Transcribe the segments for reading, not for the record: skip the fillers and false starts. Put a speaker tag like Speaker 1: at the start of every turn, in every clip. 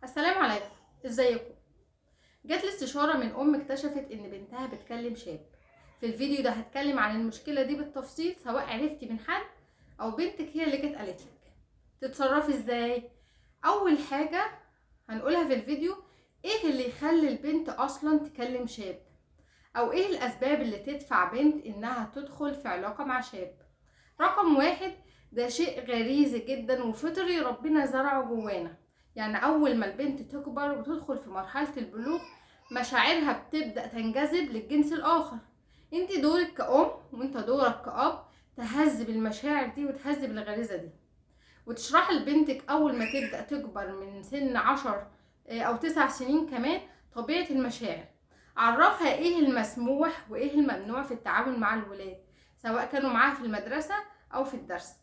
Speaker 1: السلام عليكم. ازيكم؟ جات لي استشاره من ام اكتشفت ان بنتها بتكلم شاب. في الفيديو ده هتكلم عن المشكله دي بالتفصيل، سواء عرفتي من حد او بنتك هي اللي جت قالت لك. تتصرفي ازاي؟ اول حاجه هنقولها في الفيديو، ايه اللي يخلي البنت اصلا تكلم شاب، او ايه الاسباب اللي تدفع بنت انها تدخل في علاقه مع شاب. رقم واحد، ده شيء غريزي جدا وفطري ربنا زرعه جوانا. يعني اول ما البنت تكبر وتدخل في مرحلة البلوغ مشاعرها بتبدأ تنجذب للجنس الاخر. انت دورك كأم وانت دورك كأب تهذب المشاعر دي وتهذب الغريزة دي، وتشرح لبنتك اول ما تبدأ تكبر من سن 10 او 9 سنين كمان طبيعة المشاعر. عرفها ايه المسموح وايه الممنوع في التعامل مع الولاد، سواء كانوا معاها في المدرسة او في الدرس.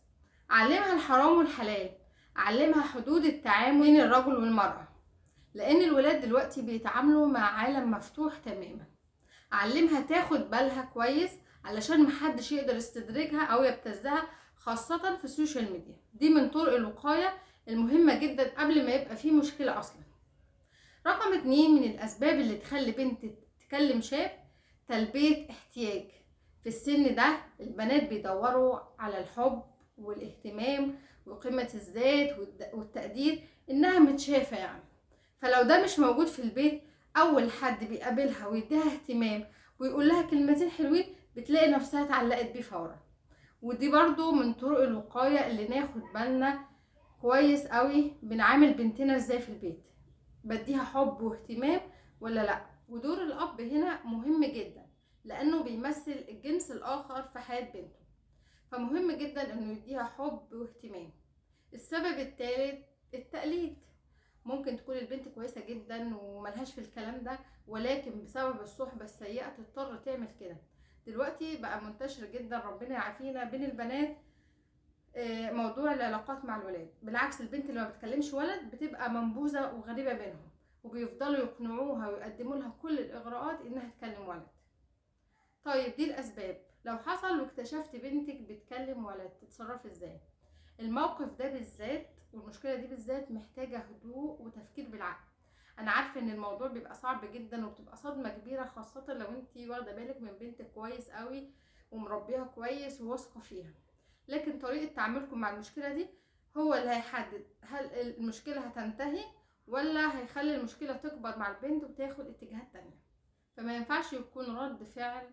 Speaker 1: علمها الحرام والحلال، علمها حدود التعامل بين الرجل والمرأة، لان الولاد دلوقتي بيتعاملوا مع عالم مفتوح تماما. علمها تاخد بالها كويس علشان محدش يقدر يستدرجها او يبتزها، خاصة في السوشيال ميديا. دي من طرق الوقاية المهمة جدا قبل ما يبقى فيه مشكلة اصلا. رقم 2 من الاسباب اللي تخلي بنت تكلم شاب، تلبية احتياج. في السن ده البنات بيدوروا على الحب والاهتمام وقيمة الذات والتقدير، انها متشافة يعني. فلو ده مش موجود في البيت، اول حد بيقابلها ويديها اهتمام ويقول لها كلمتين حلوين بتلاقي نفسها اتعلقت بيه فورا. ودي برضو من طرق الوقاية اللي ناخد بالنا كويس قوي بنعامل بنتنا ازاي في البيت، بديها حب واهتمام ولا لا. ودور الاب هنا مهم جدا لانه بيمثل الجنس الاخر في حياة بنته، فمهم جدا انه يديها حب واهتمام. السبب الثالث، التقليد. ممكن تكون البنت كويسة جدا وملهاش في الكلام ده، ولكن بسبب الصحبة السيئة تضطر تعمل كده. دلوقتي بقى منتشر جدا ربنا يعافينا بين البنات موضوع العلاقات مع الولاد. بالعكس البنت اللي ما بتكلمش ولد بتبقى منبوذة وغريبة بينهم، وبيفضلوا يقنعوها ويقدموا لها كل الإغراءات إنها تكلم ولد. طيب دي الأسباب. لو حصل واكتشفت بنتك بتكلم ولد تتصرف إزاي؟ الموقف ده بالذات والمشكلة دي بالذات محتاجة هدوء وتفكير بالعقل. انا عارفة ان الموضوع بيبقى صعب جدا وبتبقى صدمة كبيرة، خاصة لو انتي واخدة بالك من بنتك كويس قوي ومربيها كويس وواثقة فيها. لكن طريقة تعاملكم مع المشكلة دي هو اللي هيحدد هل المشكلة هتنتهي ولا هيخلي المشكلة تكبر مع البنت وتاخد اتجاهات تانية. فما ينفعش يكون رد فعل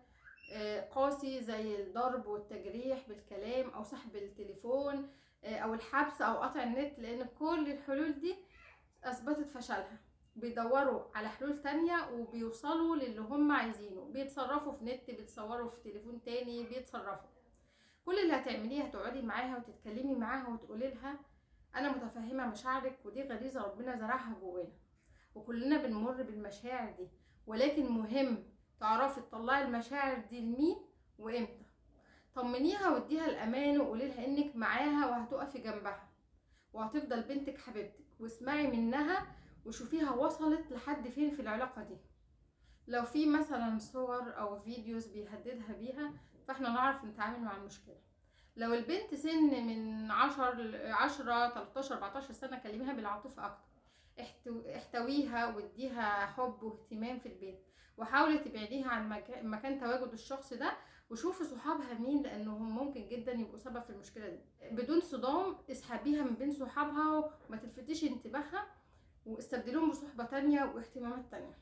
Speaker 1: قاسي زي الضرب والتجريح بالكلام او سحب التليفون او الحبس او قطع النت، لان كل الحلول دي اثبتت فشلها. بيدوروا على حلول تانية وبيوصلوا للي هم عايزينه، بيتصرفوا في نت، بيتصوروا في تليفون تاني، بيتصرفوا. كل اللي هتعمليه هتقعدي معاها وتتكلمي معاها وتقولي لها انا متفهمة مشاعرك ودي غريزة ربنا زرعها جوانا وكلنا بنمر بالمشاعر دي، ولكن مهم تعرفي تطلعي المشاعر دي لمين وامتى. طمنيها واديها الامان وقولي لها انك معاها وهتقفي جنبها وهتفضل بنتك حبيبتك، واسمعي منها وشوفيها وصلت لحد فين في العلاقة دي. لو في مثلا صور او فيديوز بيهددها بيها فاحنا نعرف نتعامل مع المشكلة. لو البنت سن من 10 13 14 سنة كلميها بالعاطفة اكتر، احتويها واديها حب واهتمام في البيت، وحاولي تبعديها عن مكان تواجد الشخص ده، وشوفي صحابها مين لانهم ممكن جدا يبقوا سبب في المشكله دي. بدون صدام اسحبيها من بين صحابها وما تلفتيش انتباهها، واستبدلوهم بصحبه تانية واهتمامات تانية.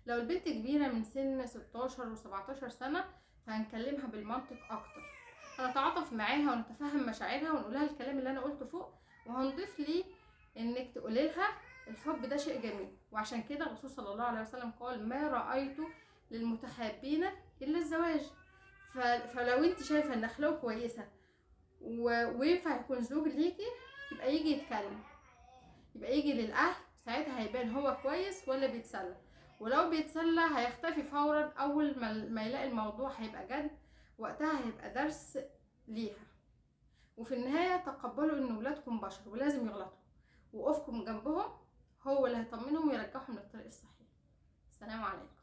Speaker 1: لو البنت كبيره من سن 16 و17 سنه فهنكلمها بالمنطق اكتر، هنتعاطف معاها ونتفهم مشاعرها ونقولها الكلام اللي انا قلته فوق، وهنضيف لي انك تقولي لها الحب ده شيء جميل، وعشان كده الرسول صلى الله عليه وسلم قال ما رأيت للمتحابين الا الزواج. فلو انت شايفه ان اخلاقه كويسه وينفع يكون زوج ليكي، يبقى يجي يتكلم، يبقى يجي للاهل، ساعتها هيبان هو كويس ولا بيتسلى. ولو بيتسلى هيختفي فورا، اول ما يلاقي الموضوع هيبقى جد، وقتها هيبقى درس ليها. وفي النهاية تقبلوا ان ولادكم بشر ولازم يغلطوا، وقفكم جنبهم هو اللي هيطمنهم ويرجعهم للطريق الصحيح. السلام عليكم.